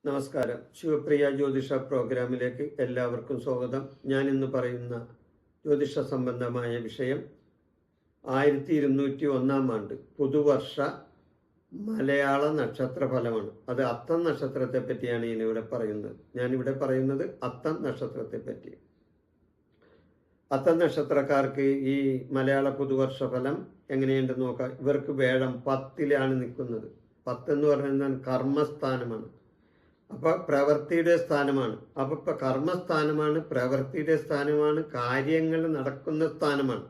നമസ്കാരം. ശിവപ്രിയ ജ്യോതിഷ പ്രോഗ്രാമിലേക്ക് എല്ലാവർക്കും സ്വാഗതം. ഞാൻ ഇന്ന് പറയുന്ന ജ്യോതിഷ സംബന്ധമായ വിഷയം 1201 ആണ്ട് പുതുവർഷ മലയാള നക്ഷത്ര ഫലമാണ്. അത് അത്തം നക്ഷത്രത്തെ പറ്റിയാണ് ഞാനിവിടെ പറയുന്നത് അത്തം നക്ഷത്രത്തെ പറ്റി. അത്തം നക്ഷത്രക്കാർക്ക് ഈ മലയാള പുതുവർഷ ഫലം എങ്ങനെയുണ്ടെന്ന് നോക്കാം. ഇവർക്ക് വേഴം 10ലാണ് നിൽക്കുന്നത്. 10 എന്ന് പറഞ്ഞാൽ കർമ്മസ്ഥാനമാണ്. അപ്പോൾ പ്രവൃത്തിയുടെ സ്ഥാനമാണ്. അപ്പോൾ കർമ്മസ്ഥാനമാണ്, പ്രവൃത്തിയുടെ സ്ഥാനമാണ്, കാര്യങ്ങൾ നടക്കുന്ന സ്ഥാനമാണ്.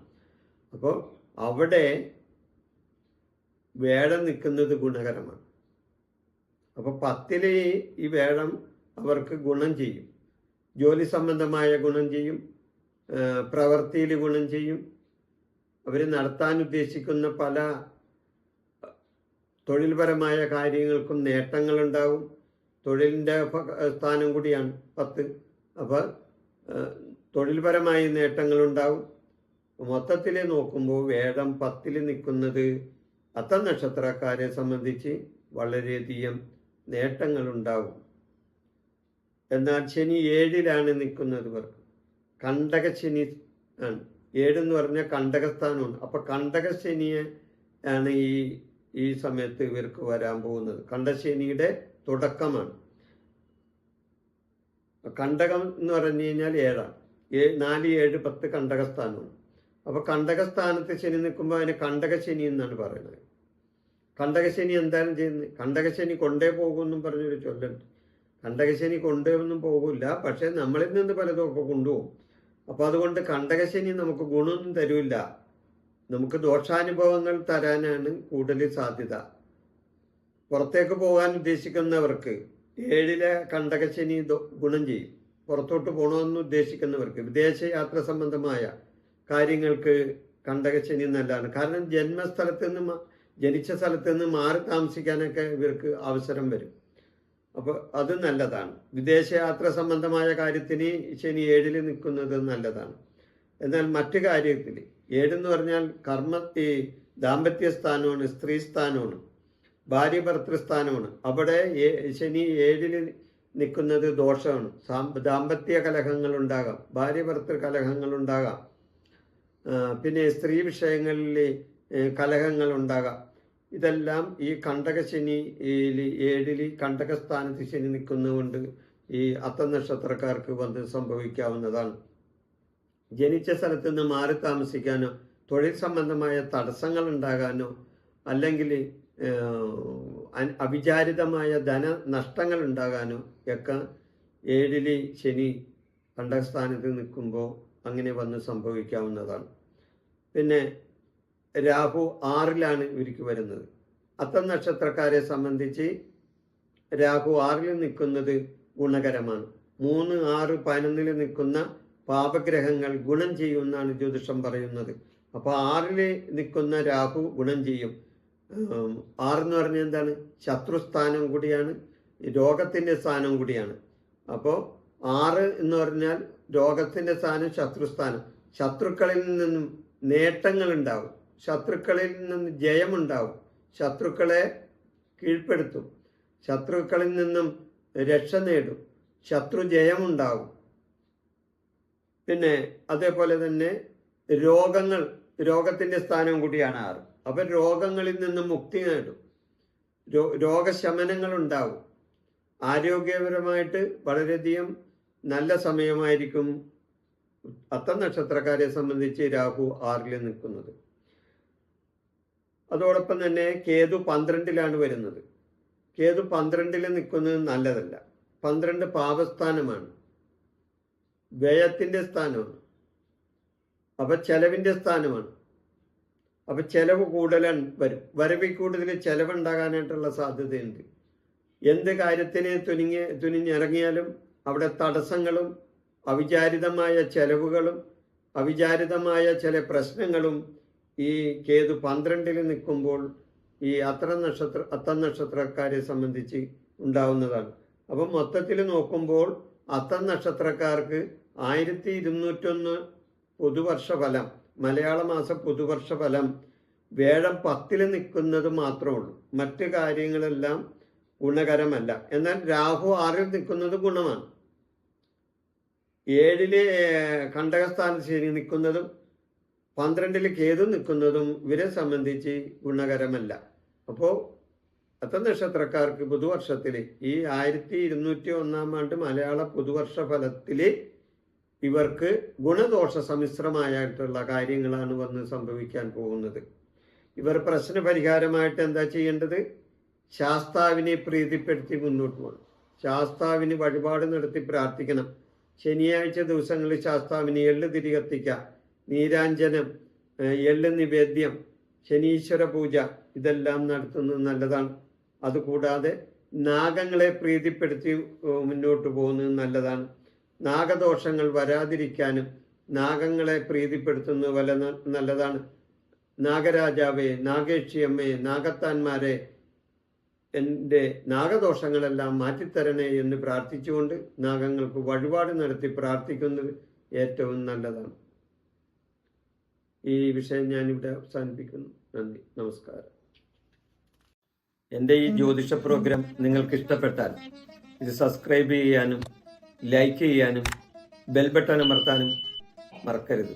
അപ്പോൾ അവിടെ വേഴം നിൽക്കുന്നത് ഗുണകരമാണ്. അപ്പോൾ 10 ഈ വേഴം അവർക്ക് ഗുണം ചെയ്യും. ജോലി സംബന്ധമായ ഗുണം ചെയ്യും, പ്രവൃത്തിയിൽ ഗുണം ചെയ്യും. അവർ നടത്താൻ ഉദ്ദേശിക്കുന്ന പല തൊഴിൽപരമായ കാര്യങ്ങൾക്കും നേട്ടങ്ങളുണ്ടാവും. തൊഴിലിൻ്റെ സ്ഥാനം കൂടിയാണ് 10. അപ്പോൾ തൊഴിൽപരമായ നേട്ടങ്ങളുണ്ടാവും. മൊത്തത്തിൽ നോക്കുമ്പോൾ വേഴം 10 നിൽക്കുന്നത് അത്തം നക്ഷത്രക്കാരെ സംബന്ധിച്ച് വളരെയധികം നേട്ടങ്ങളുണ്ടാവും. എന്നാൽ ശനി 7ലാണ് നിൽക്കുന്നത്. ഇവർക്ക് കണ്ടകശനി ആണ്. 7 എന്ന് പറഞ്ഞാൽ കണ്ടകസ്ഥാനമാണ്. അപ്പോൾ കണ്ടകശനിയെ ആണ് ഈ സമയത്ത് ഇവർക്ക് വരാൻ പോകുന്നത്. കണ്ടശനിയുടെ തുടക്കമാണ്. കണ്ടകം എന്ന് പറഞ്ഞു കഴിഞ്ഞാൽ 7ആണ്. 4, 7, 10 കണ്ടകസ്ഥാനമാണ്. അപ്പോൾ കണ്ടകസ്ഥാനത്ത് ശനി നിൽക്കുമ്പോൾ അതിന് കണ്ടകശനി എന്നാണ് പറയുന്നത്. കണ്ടകശനി എന്താണ് ചെയ്യുന്നത്? കണ്ടകശനി കൊണ്ടേ പോകുമെന്നും പറഞ്ഞൊരു ചൊല്ലുണ്ട്. കണ്ടകശനി കൊണ്ടേ ഒന്നും പോകില്ല, പക്ഷെ നമ്മളിൽ നിന്ന് പലതൊക്കെ കൊണ്ടുപോകും. അപ്പോൾ അതുകൊണ്ട് കണ്ടകശനി നമുക്ക് ഗുണമൊന്നും തരില്ല, നമുക്ക് ദോഷാനുഭവങ്ങൾ തരാനാണ് കൂടുതൽ സാധ്യത. പുറത്തേക്ക് പോകാൻ ഉദ്ദേശിക്കുന്നവർക്ക് 7ലെ കണ്ടകശനി ഗുണം ചെയ്യും. പുറത്തോട്ട് പോകണമെന്ന് ഉദ്ദേശിക്കുന്നവർക്ക്, വിദേശയാത്ര സംബന്ധമായ കാര്യങ്ങൾക്ക് കണ്ടകശനി നല്ലതാണ്. കാരണം ജനിച്ച സ്ഥലത്ത് നിന്ന് മാറി താമസിക്കാനൊക്കെ ഇവർക്ക് അവസരം വരും. അപ്പോൾ അത് നല്ലതാണ്. വിദേശയാത്ര സംബന്ധമായ കാര്യത്തിന് ശനി 7 നിൽക്കുന്നത് നല്ലതാണ്. എന്നാൽ മറ്റു കാര്യത്തിൽ 7 എന്ന് പറഞ്ഞാൽ ദാമ്പത്യ സ്ഥാനമാണ്, സ്ത്രീ സ്ഥാനമാണ്, ഭാര്യ ഭർത്തൃസ്ഥാനമാണ്. അവിടെ ശനി 7 നിൽക്കുന്നത് ദോഷമാണ്. ദാമ്പത്യ കലഹങ്ങളുണ്ടാകാം, ഭാര്യ ഭർത്തൃ കലഹങ്ങളുണ്ടാകാം, പിന്നെ സ്ത്രീ വിഷയങ്ങളിൽ കലഹങ്ങളുണ്ടാകാം. ഇതെല്ലാം ഈ കണ്ടകശനി 7 കണ്ടകസ്ഥാനത്ത് ശനി നിൽക്കുന്നതുകൊണ്ട് ഈ അത്തം നക്ഷത്രക്കാർക്ക് വന്ന് സംഭവിക്കാവുന്നതാണ്. ജനിച്ച സ്ഥലത്ത് നിന്ന് മാറി താമസിക്കാനോ, തൊഴിൽ സംബന്ധമായ തടസ്സങ്ങൾ ഉണ്ടാകാനോ, അല്ലെങ്കിൽ അവിചാരിതമായ ധനനഷ്ടങ്ങൾ ഉണ്ടാകാനോ ഒക്കെ 7 ശനി കണ്ടകസ്ഥാനത്ത് നിൽക്കുമ്പോൾ അങ്ങനെ വന്ന് സംഭവിക്കാവുന്നതാണ്. പിന്നെ രാഹു 6ലാണ് ഇവർക്ക് വരുന്നത്. അത്തം നക്ഷത്രക്കാരെ സംബന്ധിച്ച് രാഹു 6ൽ നിൽക്കുന്നത് ഗുണകരമാണ്. 3, 6, 11 നിൽക്കുന്ന പാപഗ്രഹങ്ങൾ ഗുണം ചെയ്യുമെന്നാണ് ജ്യോതിഷം പറയുന്നത്. അപ്പോൾ 6ൽ നിൽക്കുന്ന രാഹു ഗുണം ചെയ്യും. 6 എന്ന് പറഞ്ഞാൽ എന്താണ്? ശത്രുസ്ഥാനം കൂടിയാണ്, രോഗത്തിൻ്റെ സ്ഥാനം കൂടിയാണ്. അപ്പോൾ 6 എന്ന് പറഞ്ഞാൽ രോഗത്തിൻ്റെ സ്ഥാനം, ശത്രുസ്ഥാനം. ശത്രുക്കളിൽ നിന്നും നേട്ടങ്ങൾ ഉണ്ടാവും, ശത്രുക്കളിൽ നിന്നും ജയമുണ്ടാവും, ശത്രുക്കളെ കീഴ്പ്പെടുത്തും, ശത്രുക്കളിൽ നിന്നും രക്ഷ നേടും, ശത്രു ജയമുണ്ടാവും. പിന്നെ അതേപോലെ തന്നെ രോഗത്തിൻ്റെ സ്ഥാനം കൂടിയാണ് 6. അപ്പം രോഗങ്ങളിൽ നിന്നും മുക്തി നേടും, രോഗശമനങ്ങൾ ഉണ്ടാവും. ആരോഗ്യപരമായിട്ട് വളരെയധികം നല്ല സമയമായിരിക്കും അത്തം നക്ഷത്രക്കാരെ സംബന്ധിച്ച് രാഹു 6ൽ നിൽക്കുന്നത്. അതോടൊപ്പം തന്നെ കേതു 12ലാണ് വരുന്നത്. കേതു 12ൽ നിൽക്കുന്നത് നല്ലതല്ല. 12 പാപസ്ഥാനമാണ്, വ്യയത്തിൻ്റെ സ്ഥാനമാണ്. അപ്പം ചെലവിൻ്റെ സ്ഥാനമാണ്. അപ്പം ചെലവ് കൂടുതലാണ് വരും. വരവിൽ കൂടുതൽ ചെലവുണ്ടാകാനായിട്ടുള്ള സാധ്യതയുണ്ട്. എന്ത് കാര്യത്തിന് തുനിഞ്ഞിറങ്ങിയാലും അവിടെ തടസ്സങ്ങളും അവിചാരിതമായ ചെലവുകളും അവിചാരിതമായ ചില പ്രശ്നങ്ങളും ഈ കേതു 12ൽ നിൽക്കുമ്പോൾ ഈ അത്തം നക്ഷത്രക്കാരെ സംബന്ധിച്ച് ഉണ്ടാവുന്നതാണ്. അപ്പം മൊത്തത്തിൽ നോക്കുമ്പോൾ അത്തം നക്ഷത്രക്കാർക്ക് 1201 പുതുവർഷ ഫലം മലയാള മാസ പുതുവർഷ ഫലം വേഴം 10 നിൽക്കുന്നത് മാത്രമേ ഉള്ളൂ. മറ്റു കാര്യങ്ങളെല്ലാം ഗുണകരമല്ല. എന്നാൽ രാഹു 6 നിൽക്കുന്നത് ഗുണമാണ്. 7 കണ്ടകസ്ഥാനത്ത് ശനി നിൽക്കുന്നതും 12 കേതു നിൽക്കുന്നതും ഇവരെ സംബന്ധിച്ച് ഗുണകരമല്ല. അപ്പോൾ അത്ത നക്ഷത്രക്കാർക്ക് പുതുവർഷത്തിൽ ഈ 1201 ആണ്ട് മലയാള പുതുവർഷ ഫലത്തിൽ ഇവർക്ക് ഗുണദോഷ സമ്മിശ്രമായിട്ടുള്ള കാര്യങ്ങളാണ് വന്ന് സംഭവിക്കാൻ പോകുന്നത്. ഇവർ പ്രശ്ന പരിഹാരമായിട്ട് എന്താ ചെയ്യേണ്ടത്? ശാസ്താവിനെ പ്രീതിപ്പെടുത്തി മുന്നോട്ട് പോകണം. ശാസ്താവിന് വഴിപാട് നടത്തി പ്രാർത്ഥിക്കണം. ശനിയാഴ്ച ദിവസങ്ങളിൽ ശാസ്താവിന് എള്ള് തിരി കത്തിക്കുക, നീരാഞ്ജനം, എള്ള് നിവേദ്യം, ശനീശ്വര പൂജ ഇതെല്ലാം നടത്തുന്നത് നല്ലതാണ്. അതുകൂടാതെ നാഗങ്ങളെ പ്രീതിപ്പെടുത്തി മുന്നോട്ട് പോകുന്നത് നല്ലതാണ്. നാഗദോഷങ്ങൾ വരാതിരിക്കാനും നാഗങ്ങളെ പ്രീതിപ്പെടുത്തുന്നത് നല്ലതാണ്. നാഗരാജാവേ, നാഗേക്ഷിയമ്മേ, നാഗത്താന്മാരെ, എൻ്റെ നാഗദോഷങ്ങളെല്ലാം മാറ്റിത്തരണേ എന്ന് പ്രാർത്ഥിച്ചുകൊണ്ട് നാഗങ്ങൾക്ക് വഴിപാട് നടത്തി പ്രാർത്ഥിക്കുന്നത് ഏറ്റവും നല്ലതാണ്. ഈ വിഷയം ഞാനിവിടെ അവസാനിപ്പിക്കുന്നു. നന്ദി, നമസ്കാരം. എൻ്റെ ഈ ജ്യോതിഷ പ്രോഗ്രാം നിങ്ങൾക്ക് ഇഷ്ടപ്പെട്ടാൽ ഇത് സബ്സ്ക്രൈബ് ചെയ്യാനും ലൈക്ക് ചെയ്യാനും ബെൽ ബട്ടൺ അമർത്താനും മറക്കരുത്.